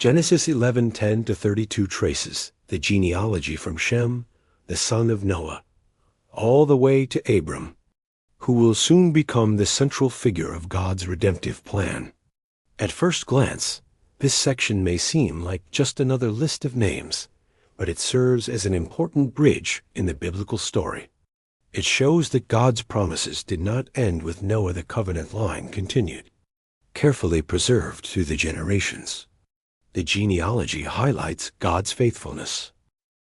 Genesis 11:10-32 traces the genealogy from Shem, the son of Noah, all the way to Abram, who will soon become the central figure of God's redemptive plan. At first glance, this section may seem like just another list of names, but it serves as an important bridge in the biblical story. It shows that God's promises did not end with Noah. The covenant line continued, carefully preserved through the generations. The genealogy highlights God's faithfulness.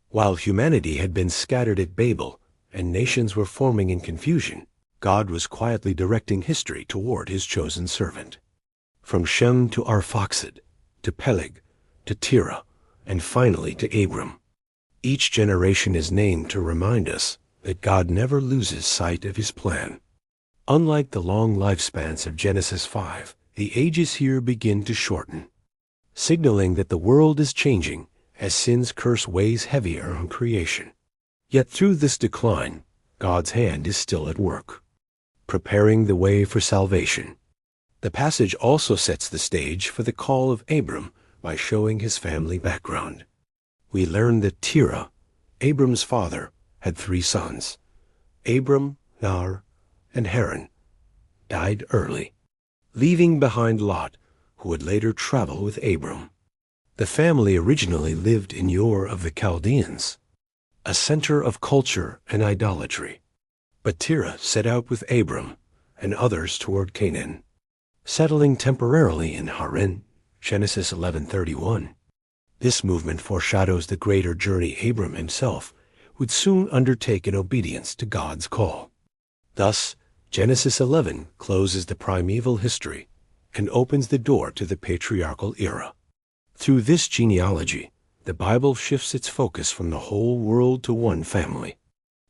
While humanity had been scattered at Babel and nations were forming in confusion, God was quietly directing history toward his chosen servant. From Shem to Arphaxad, to Peleg, to Terah, and finally to Abram. Each generation is named to remind us that God never loses sight of his plan. Unlike the long lifespans of Genesis 5, the ages here begin to shorten, signaling that the world is changing as sin's curse weighs heavier on creation. Yet through this decline, God's hand is still at work, preparing the way for salvation. The passage also sets the stage for the call of Abram by showing his family background. We learn that Terah, Abram's father, had 3 sons. Abram, Nar, and Haran died early, leaving behind Lot, who would later travel with Abram. The family originally lived in Ur of the Chaldeans, a center of culture and idolatry. But Terah set out with Abram and others toward Canaan, settling temporarily in Haran, Genesis 11:31. This movement foreshadows the greater journey Abram himself would soon undertake in obedience to God's call. Thus, Genesis 11 closes the primeval history and opens the door to the patriarchal era. Through this genealogy, the Bible shifts its focus from the whole world to one family,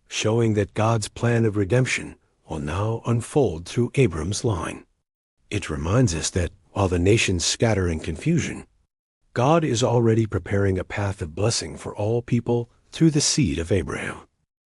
showing that God's plan of redemption will now unfold through Abram's line. It reminds us that while the nations scatter in confusion, God is already preparing a path of blessing for all people through the seed of Abraham.